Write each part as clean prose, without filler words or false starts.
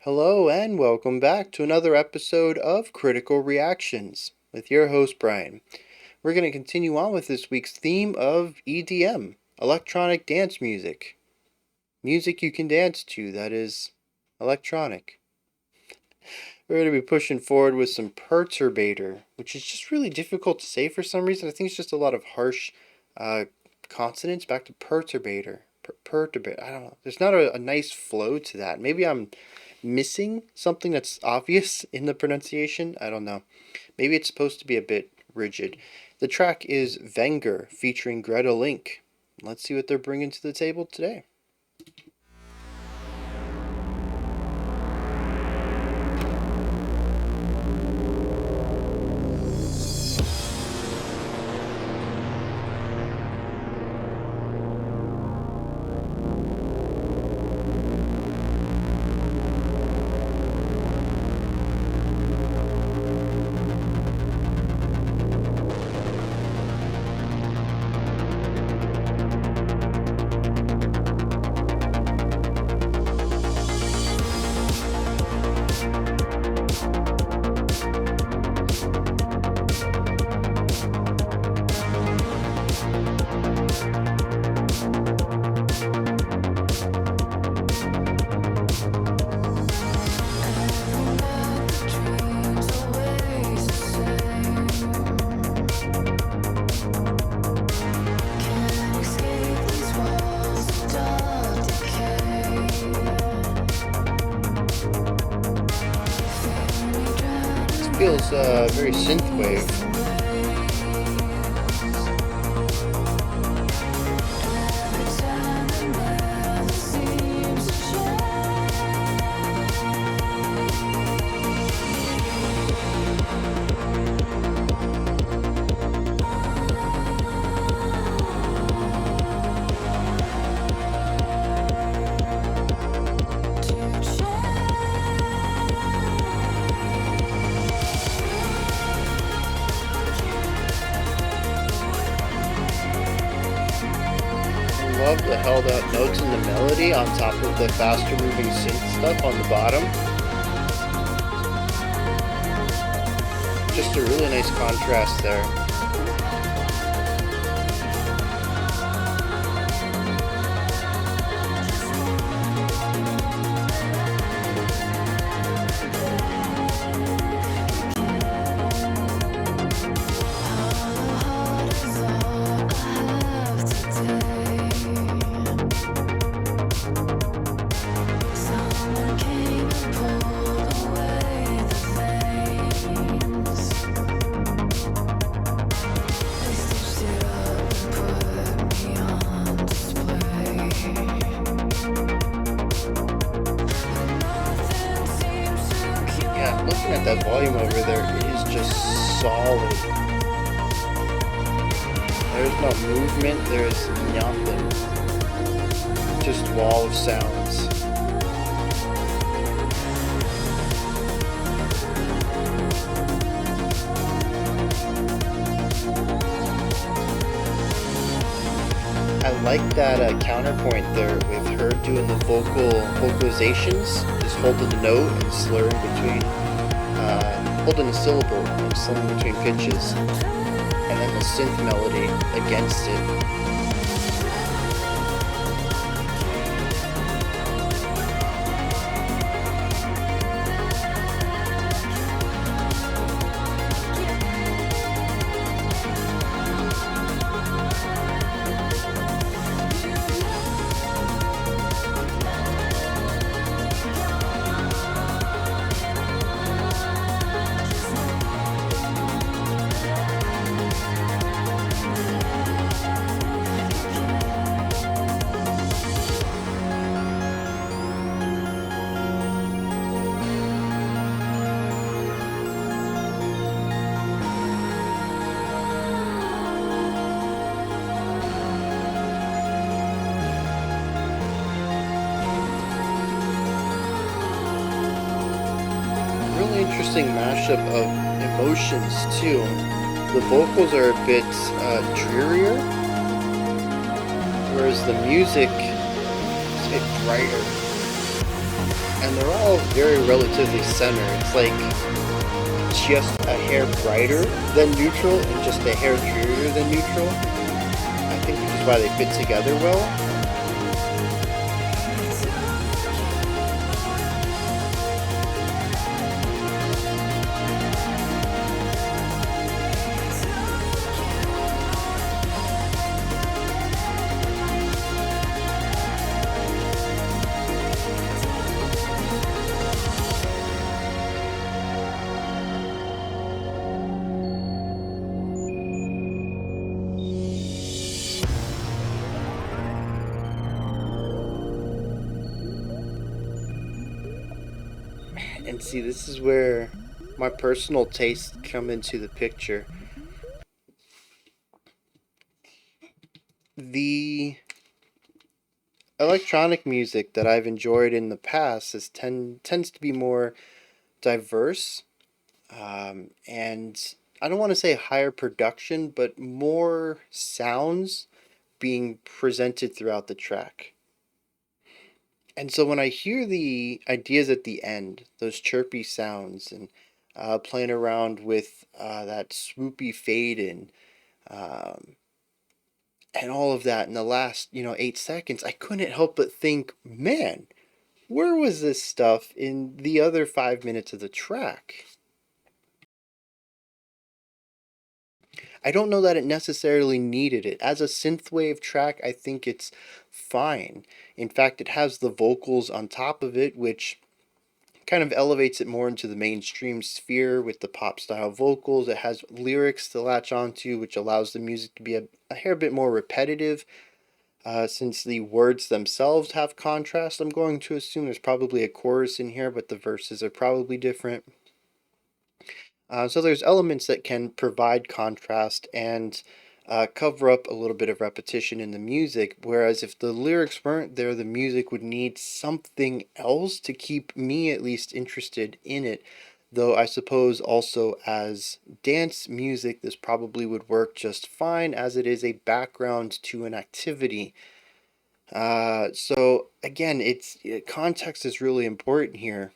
Hello and welcome back to another episode of Critical Reactions with your host Bryan. We're going to continue on with this week's theme of EDM, electronic dance music. Music you can dance to that is electronic. We're going to be pushing forward with some Perturbator, which is just really difficult to say for some reason. I think it's just a lot of harsh consonants back to Perturbator. Perturbator. I don't know. There's not a nice flow to that. Maybe I'm missing something that's obvious in the pronunciation. I don't know. Maybe it's supposed to be a bit rigid. The track is Venger featuring Greta Link. Let's see what they're bringing to the table today. Feels very synthwave. Love the held out notes in the melody on top of the faster moving synth stuff on the bottom. Just a really nice contrast there. Looking at that volume over there, it is just solid. There's no movement, there's nothing. Just wall of sounds. I like that counterpoint there with her doing the vocalizations, just holding the note and slurring between. Holding a syllable and slurring between pitches, and then the synth melody against it. Interesting mashup of emotions too. The vocals are a bit drearier, whereas the music is a bit brighter. and they're all very relatively center. It's like just a hair brighter than neutral and just a hair drearier than neutral. I think this is why they fit together well. And see, this is where my personal tastes come into the picture. The electronic music that I've enjoyed in the past tends to be more diverse, and I don't want to say higher production, but more sounds being presented throughout the track. And so when I hear the ideas at the end, those chirpy sounds, and playing around with that swoopy fade in, um, and all of that in the last 8 seconds, I couldn't help but think, man, where was this stuff in the other 5 minutes of the track? I don't know that it necessarily needed it. As a synthwave track, I think it's fine. In fact, it has the vocals on top of it, which kind of elevates it more into the mainstream sphere with the pop style vocals. It has lyrics to latch onto, which allows the music to be a hair bit more repetitive. Since the words themselves have contrast, I'm going to assume there's probably a chorus in here, but the verses are probably different. So there's elements that can provide contrast and cover up a little bit of repetition in the music. Whereas if the lyrics weren't there, the music would need something else to keep me at least interested in it. Though I suppose also as dance music, this probably would work just fine as it is a background to an activity. So again, context is really important here.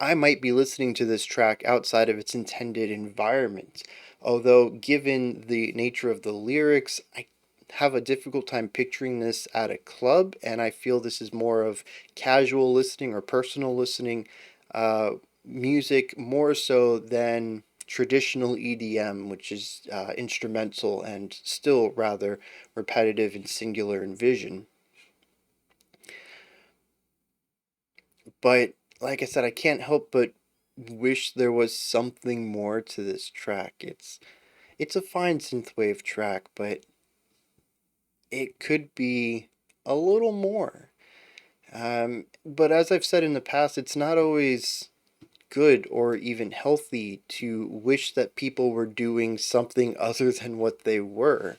I might be listening to this track outside of its intended environment. Although, given the nature of the lyrics, I have a difficult time picturing this at a club, and I feel this is more of casual listening or personal listening music more so than traditional EDM, which is instrumental and still rather repetitive and singular in vision. But like I said, I can't help but wish there was something more to this track. It's a fine synthwave track, but it could be a little more. But as I've said in the past, it's not always good or even healthy to wish that people were doing something other than what they were.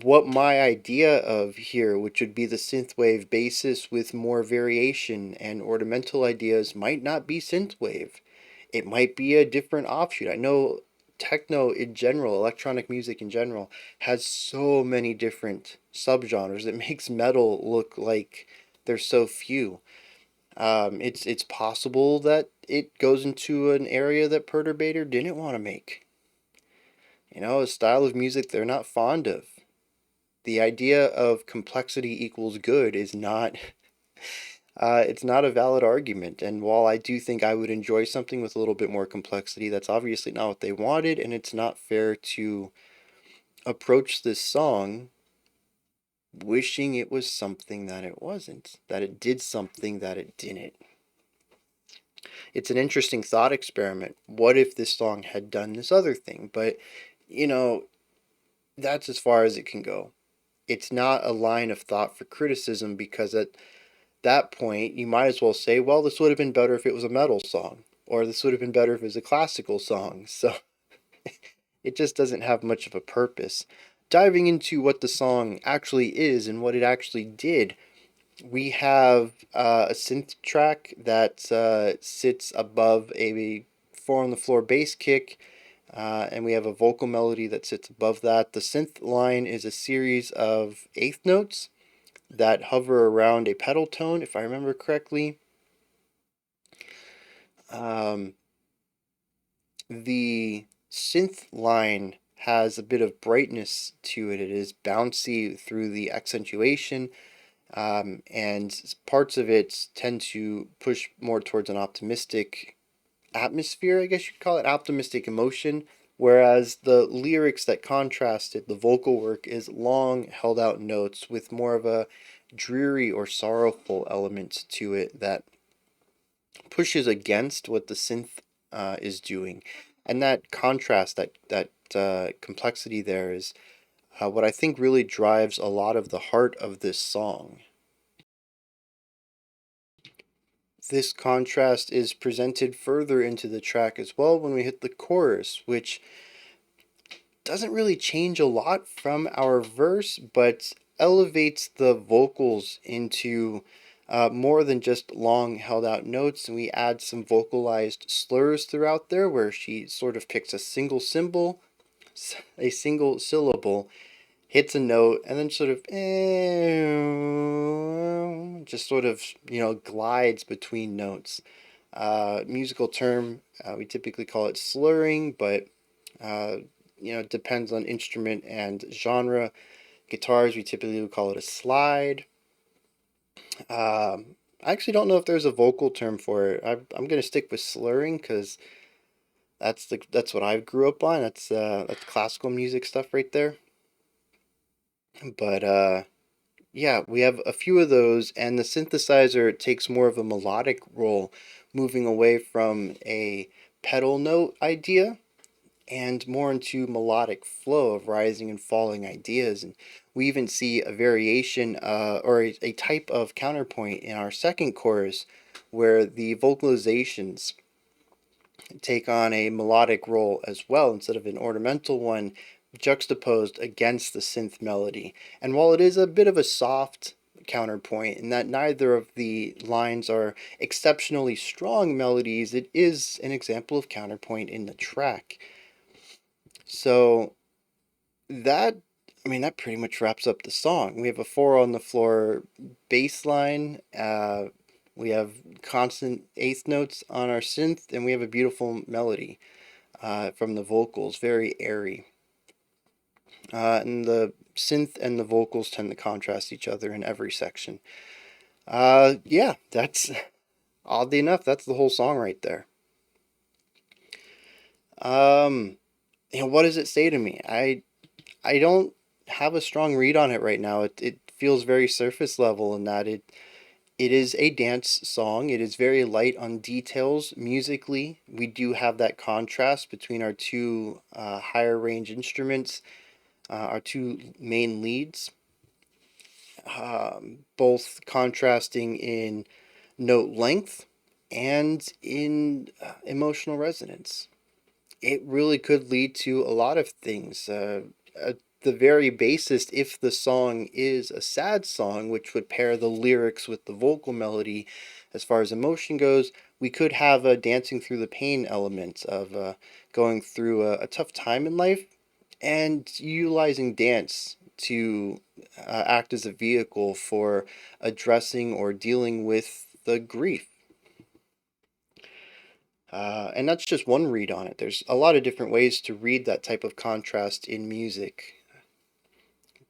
What my idea of here, which would be the synthwave basis with more variation and ornamental ideas, might not be synthwave. It might be a different offshoot. I know techno in general, electronic music in general, has so many different subgenres. It makes metal look like there's so few. It's possible that it goes into an area that Perturbator didn't want to make. A style of music they're not fond of. The idea of complexity equals good is not it's not a valid argument. And while I do think I would enjoy something with a little bit more complexity, that's obviously not what they wanted, and it's not fair to approach this song wishing it was something that it wasn't, that it did something that it didn't. It's an interesting thought experiment. What if this song had done this other thing? But, you know, that's as far as it can go. It's not a line of thought for criticism because at that point you might as well say, well, this would have been better if it was a metal song, or this would have been better if it was a classical song. So it just doesn't have much of a purpose. Diving into what the song actually is and what it actually did, we have a synth track that sits above a four on the floor bass kick, and we have a vocal melody that sits above that. The synth line is a series of eighth notes that hover around a pedal tone, if I remember correctly. Um, the synth line has a bit of brightness to it. It is bouncy through the accentuation, and parts of it tend to push more towards an optimistic atmosphere, I guess you'd call it, optimistic emotion. Whereas the lyrics that contrasted, the vocal work is long, held out notes with more of a dreary or sorrowful element to it that pushes against what the synth is doing. And that contrast, that complexity there is what I think really drives a lot of the heart of this song. This contrast is presented further into the track as well when we hit the chorus, which doesn't really change a lot from our verse, but elevates the vocals into more than just long held out notes, and we add some vocalized slurs throughout there where she sort of picks a single symbol, a single syllable, hits a note, and then sort of just sort of glides between notes. Musical term, we typically call it slurring, but uh, it depends on instrument and genre. Guitars, we typically would call it a slide. I actually don't know if there's a vocal term for it. I'm gonna stick with slurring because that's what I grew up on. That's classical music stuff right there. But yeah, we have a few of those, and the synthesizer takes more of a melodic role, moving away from a pedal note idea and more into melodic flow of rising and falling ideas. And we even see a variation or a type of counterpoint in our second chorus where the vocalizations take on a melodic role as well instead of an ornamental one juxtaposed against the synth melody. And while it is a bit of a soft counterpoint in that neither of the lines are exceptionally strong melodies, it is an example of counterpoint in the track. So that that pretty much wraps up the song. We have a four on the floor bass line. We have constant eighth notes on our synth, and we have a beautiful melody from the vocals, very airy. And the synth and the vocals tend to contrast each other in every section. Yeah, that's oddly enough, that's the whole song right there. Um, what does it say to me? I don't have a strong read on it right now. It feels very surface level in that it is a dance song. It is very light on details musically. We do have that contrast between our two higher range instruments, our two main leads, both contrasting in note length and in emotional resonance. It really could lead to a lot of things. At the very basis, if the song is a sad song, which would pair the lyrics with the vocal melody, as far as emotion goes, we could have a dancing through the pain element of going through a tough time in life and utilizing dance to act as a vehicle for addressing or dealing with the grief. And that's just one read on it. There's a lot of different ways to read that type of contrast in music.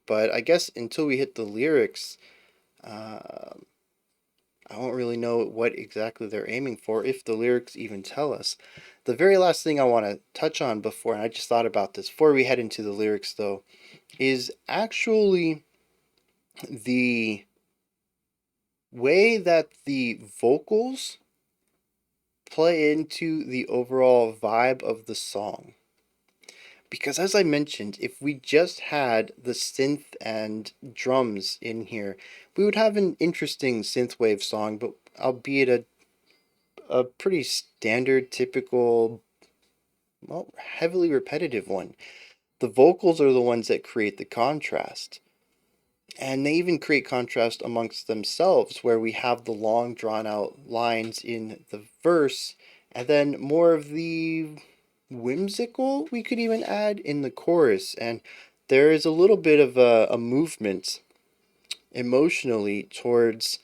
But I guess until we hit the lyrics, uh, I won't really know what exactly they're aiming for, if the lyrics even tell us. The very last thing I want to touch on before, and I just thought about this before we head into the lyrics though, is actually the way that the vocals play into the overall vibe of the song. Because as I mentioned, if we just had the synth and drums in here, we would have an interesting synthwave song, but albeit a pretty standard, typical, well, heavily repetitive one. The vocals are the ones that create the contrast. And they even create contrast amongst themselves, where we have the long, drawn out lines in the verse, and then more of the whimsical, we could even add, in the chorus. And there is a little bit of a movement emotionally towards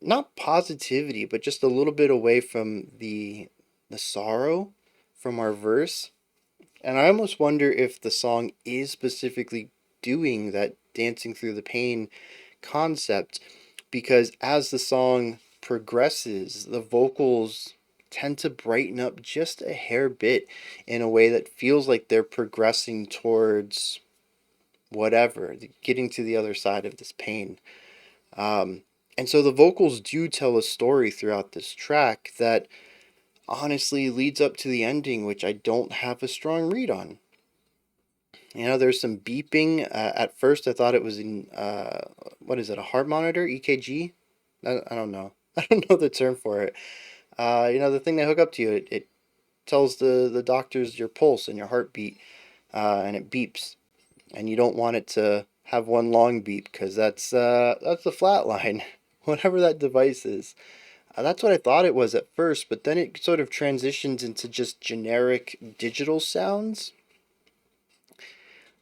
not positivity, but just a little bit away from the sorrow from our verse. And I almost wonder if the song is specifically doing that dancing through the pain concept, because as the song progresses, the vocals tend to brighten up just a hair bit in a way that feels like they're progressing towards whatever, getting to the other side of this pain. Um, and so the vocals do tell a story throughout this track that honestly leads up to the ending, which I don't have a strong read on. You know, there's some beeping. At first, I thought it was in, what is it, a heart monitor, EKG? I don't know. I don't know the term for it. You know, the thing they hook up to you, it tells the doctors your pulse and your heartbeat, and it beeps. And you don't want it to have one long beep because that's the flat line, whatever that device is. That's what I thought it was at first, but then it sort of transitions into just generic digital sounds.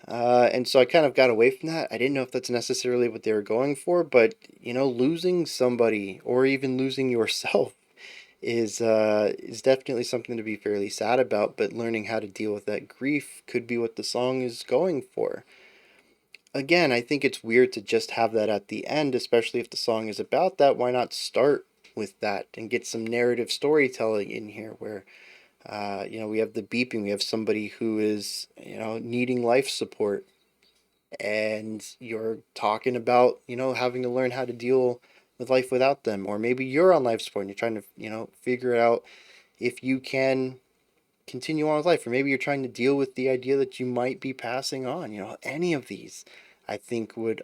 And so I kind of got away from that. I didn't know if that's necessarily what they were going for, but you know, losing somebody or even losing yourself is definitely something to be fairly sad about. But learning how to deal with that grief could be what the song is going for. Again, I think it's weird to just have that at the end, especially if the song is about that. Why not start with that and get some narrative storytelling in here where you know, we have the beeping, we have somebody who is, you know, needing life support, and you're talking about, you know, having to learn how to deal with life without them. Or maybe you're on life support and you're trying to, you know, figure out if you can continue on with life. Or maybe you're trying to deal with the idea that you might be passing on. You know, any of these I think would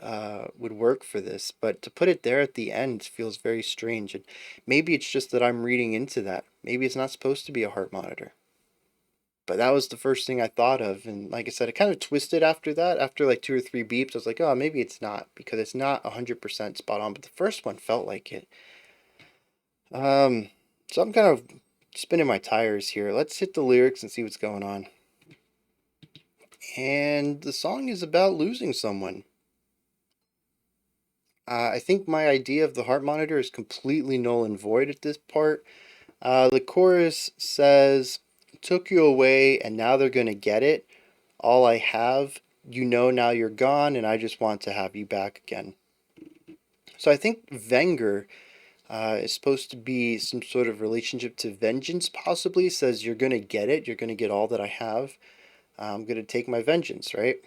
work for this. But to put it there at the end feels very strange. And maybe it's just that I'm reading into that. Maybe it's not supposed to be a heart monitor. But that was the first thing I thought of. And like I said, it kind of twisted after that. After like two or three beeps, I was like, oh, maybe it's not, because it's not 100% spot on. But the first one felt like it. Um, so I'm kind of spinning my tires here. Let's hit the lyrics and see what's going on. And the song is about losing someone. I think my idea of the heart monitor is completely null and void at this part. The chorus says, took you away and now they're going to get it. All I have, you know, now you're gone, and I just want to have you back again. So I think Venger is supposed to be some sort of relationship to vengeance, possibly. It says, you're going to get it. You're going to get all that I have. I'm going to take my vengeance, right?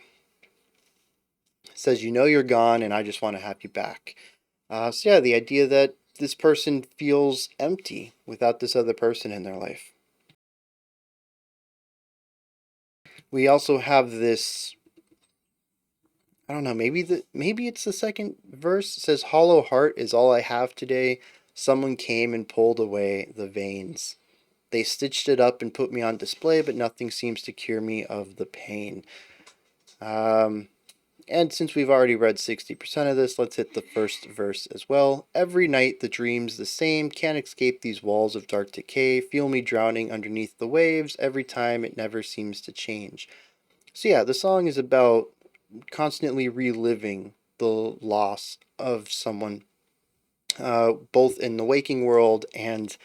It says, you know, you're gone, and I just want to have you back. So yeah, the idea that this person feels empty without this other person in their life. We also have this, I don't know, maybe it's the second verse. It says, hollow heart is all I have today. Someone came and pulled away the veins. They stitched it up and put me on display, but nothing seems to cure me of the pain. Um, and since we've already read 60% of this, let's hit the first verse as well. Every night the dream's the same, can't escape these walls of dark decay, feel me drowning underneath the waves, every time it never seems to change. So yeah, the song is about constantly reliving the loss of someone, both in the waking world and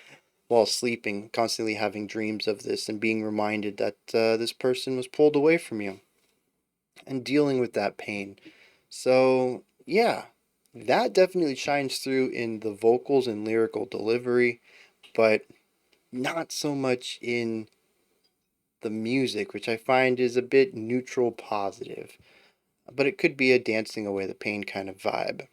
while sleeping, constantly having dreams of this and being reminded that this person was pulled away from you and dealing with that pain. So, yeah, that definitely shines through in the vocals and lyrical delivery, but not so much in the music, which I find is a bit neutral positive. But it could be a dancing away the pain kind of vibe.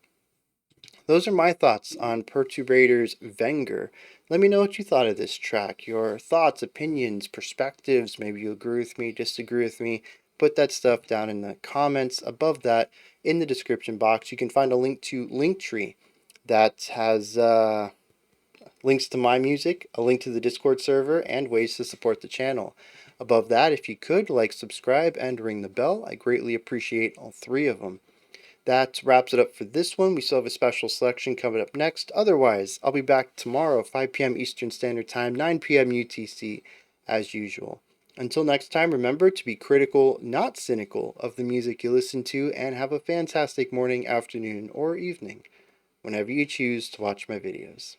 Those are my thoughts on Perturbator's Venger. Let me know what you thought of this track. Your thoughts, opinions, perspectives. Maybe you agree with me, disagree with me. Put that stuff down in the comments above that in the description box. You can find a link to Linktree that has links to my music, a link to the Discord server, and ways to support the channel. Above that, if you could, like, subscribe, and ring the bell. I greatly appreciate all three of them. That wraps it up for this one. We still have a special selection coming up next. Otherwise, I'll be back tomorrow, 5 p.m. Eastern Standard Time, 9 p.m. UTC, as usual. Until next time, remember to be critical, not cynical, of the music you listen to, and have a fantastic morning, afternoon, or evening, whenever you choose to watch my videos.